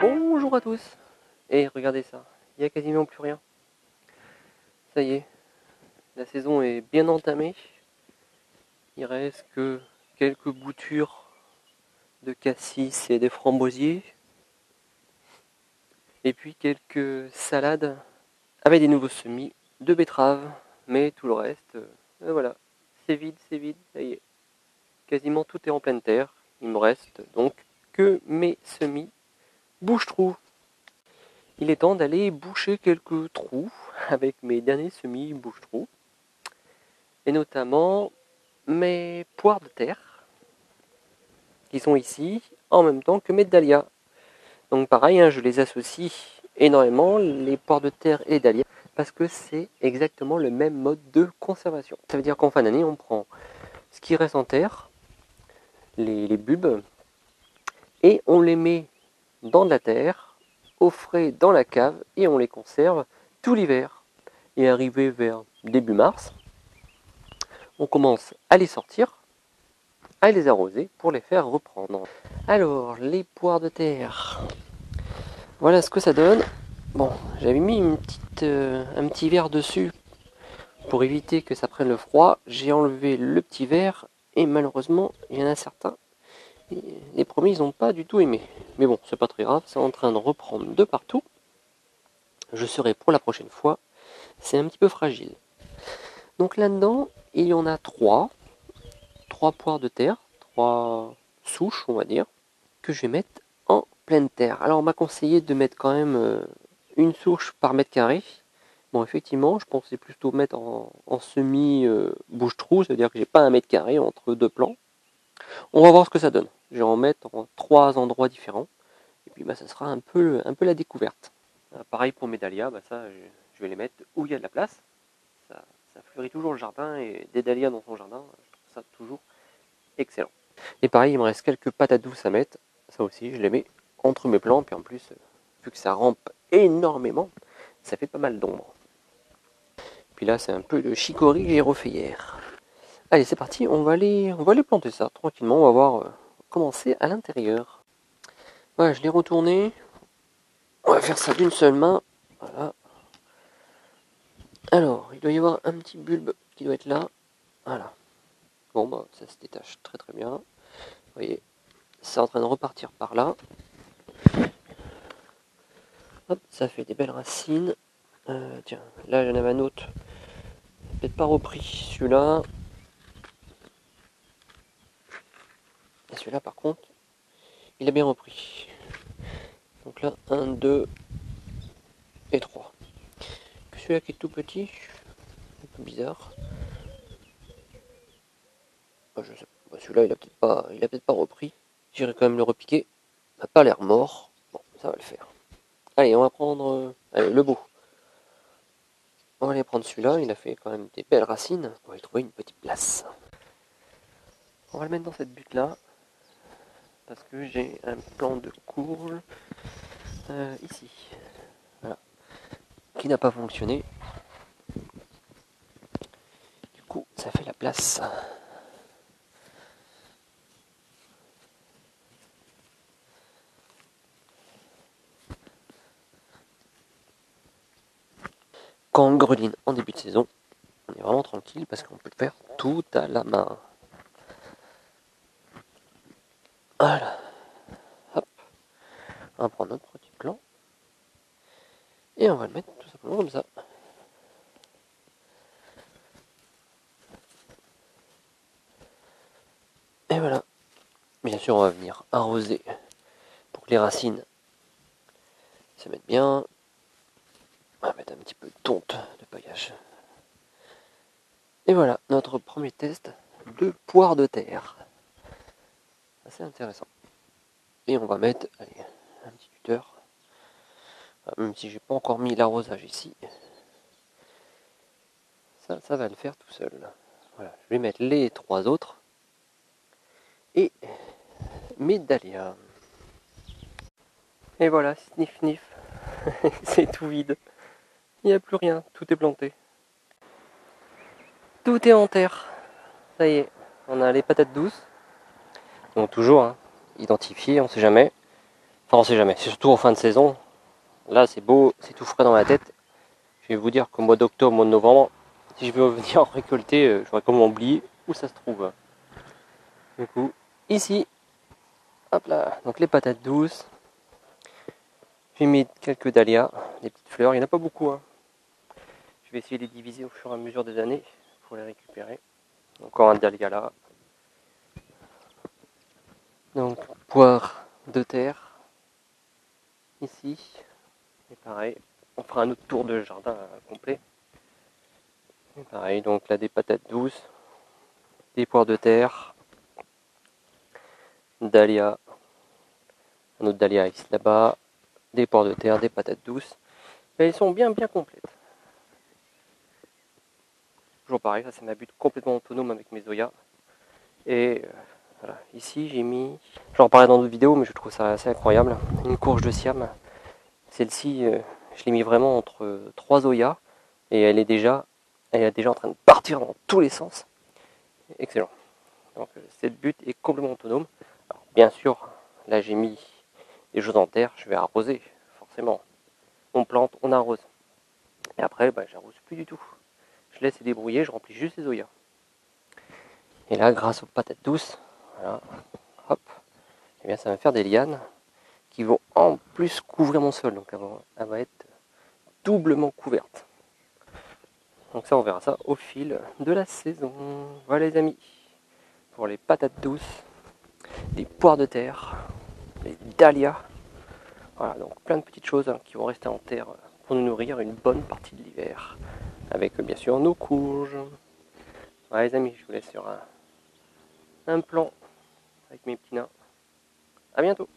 Bonjour à tous. Et regardez ça, il n'y a quasiment plus rien. Ça y est, la saison est bien entamée. Il reste que quelques boutures de cassis et des framboisiers. Et puis quelques salades avec des nouveaux semis de betteraves. Mais tout le reste, voilà, c'est vide, ça y est. Quasiment tout est en pleine terre. Il me reste donc que mes semis bouche-trous. Il est temps d'aller boucher quelques trous avec mes derniers semis bouche-trous. Et notamment mes poires de terre qui sont ici en même temps que mes dahlias. Donc pareil, je les associe énormément, les poires de terre et les dahlias, parce que c'est exactement le même mode de conservation. Ça veut dire qu'en fin d'année, on prend ce qui reste en terre, les bulbes, et on les met dans de la terre, au frais dans la cave, et on les conserve tout l'hiver. Et arrivé vers début mars, on commence à les sortir, à les arroser pour les faire reprendre. Alors, les poires de terre, voilà ce que ça donne. Bon, j'avais mis un petit verre dessus pour éviter que ça prenne le froid. J'ai enlevé le petit verre et malheureusement, il y en a certains. Les premiers, ils n'ont pas du tout aimé. Mais bon, c'est pas très grave, c'est en train de reprendre de partout. Je serai pour la prochaine fois. C'est un petit peu fragile. Donc là-dedans, il y en a trois poires de terre, 3 souches, on va dire, que je vais mettre en pleine terre. Alors on m'a conseillé de mettre quand même une souche par mètre carré. Bon, effectivement, je pensais plutôt mettre en semi bouche-trou, c'est-à-dire que j'ai pas un mètre carré entre deux plants. On va voir ce que ça donne. Je vais en mettre en 3 endroits différents. Et puis ça sera un peu la découverte. Pareil pour mes dahlias, ça je vais les mettre où il y a de la place. Ça fleurit toujours le jardin et des dahlias dans son jardin, je trouve ça toujours excellent. Et pareil, il me reste quelques patates douces à mettre. Ça aussi, je les mets entre mes plants. Puis en plus, vu que ça rampe énormément, ça fait pas mal d'ombre. Puis là, c'est un peu de chicorée que j'ai refait hier. Allez, c'est parti, on va aller planter ça tranquillement. On va voir comment c'est à l'intérieur. Voilà, je l'ai retourné. On va faire ça d'une seule main. Voilà. Alors, il doit y avoir un petit bulbe qui doit être là. Voilà. Bon, ça se détache très très bien. Vous voyez, c'est en train de repartir par là. Hop, ça fait des belles racines. Tiens, là j'en avais un autre. Peut-être pas repris celui-là. Et celui-là par contre, il a bien repris. Donc là, 1, 2 et 3. Celui-là qui est tout petit, un peu bizarre. Je sais pas, celui-là il a peut-être pas repris. J'irai quand même le repiquer. Il n'a pas l'air mort. Bon, ça va le faire. Allez, on va prendre le beau. On va aller prendre celui-là, il a fait quand même des belles racines. On va y trouver une petite place. On va le mettre dans cette butte-là. Parce que j'ai un plant de courge ici. Voilà. Qui n'a pas fonctionné. Du coup, ça fait la place. Quand on greline en début de saison, on est vraiment tranquille parce qu'on peut le faire tout à la main. Voilà. Hop. On va prendre notre petit plant. Et on va le mettre tout simplement comme ça. Et voilà. Bien sûr, on va venir arroser pour que les racines se mettent bien. On va mettre un petit peu de tonte de paillage. Et voilà, notre premier test de poire de terre. Assez intéressant. Et on va mettre un petit tuteur. Même si j'ai pas encore mis l'arrosage ici. Ça va le faire tout seul. Voilà, je vais mettre les 3 autres. Et mes dahlias. Et voilà, sniff sniff. C'est tout vide. Il n'y a plus rien, tout est planté. Tout est en terre. Ça y est, on a les patates douces. Donc toujours, identifiées, on ne sait jamais. Enfin, on sait jamais, c'est surtout en fin de saison. Là, c'est beau, c'est tout frais dans ma tête. Je vais vous dire qu'au mois d'octobre, mois de novembre, si je veux venir en récolter, j'aurais comment oublier où ça se trouve. Du coup, ici, hop là, donc les patates douces. J'ai mis quelques dahlias, des petites fleurs, il n'y en a pas beaucoup. Hein. Je vais essayer de les diviser au fur et à mesure des années pour les récupérer. Encore un dahlia là. Donc, poire de terre, ici. Et pareil, on fera un autre tour de jardin complet. Et pareil, donc là des patates douces, des poires de terre, dahlia, un autre dahlia ici là-bas, des poires de terre, des patates douces. Mais elles sont bien complètes. Toujours pareil, ça c'est ma butte complètement autonome avec mes Zoya. Et voilà, ici j'ai mis, j'en parlais dans d'autres vidéos, mais je trouve ça assez incroyable, une courge de Siam. Celle-ci, je l'ai mis vraiment entre 3 Zoya et elle est déjà en train de partir dans tous les sens. Excellent. Donc cette butte est complètement autonome. Alors, bien sûr, là j'ai mis des choses en terre, je vais arroser, forcément. On plante, on arrose. Et après, j'arrose plus du tout. Je laisse les débrouiller, je remplis juste les Zoya. Et là, grâce aux patates douces, voilà, hop, et bien ça va faire des lianes qui vont en plus couvrir mon sol. Donc elle va être doublement couverte. Donc ça, on verra ça au fil de la saison. Voilà les amis, pour les patates douces, les poires de terre, les dahlias. Voilà, donc plein de petites choses qui vont rester en terre pour nous nourrir une bonne partie de l'hiver. Avec bien sûr nos courges. Voilà les amis, je vous laisse sur un plan avec mes petits nains. A bientôt.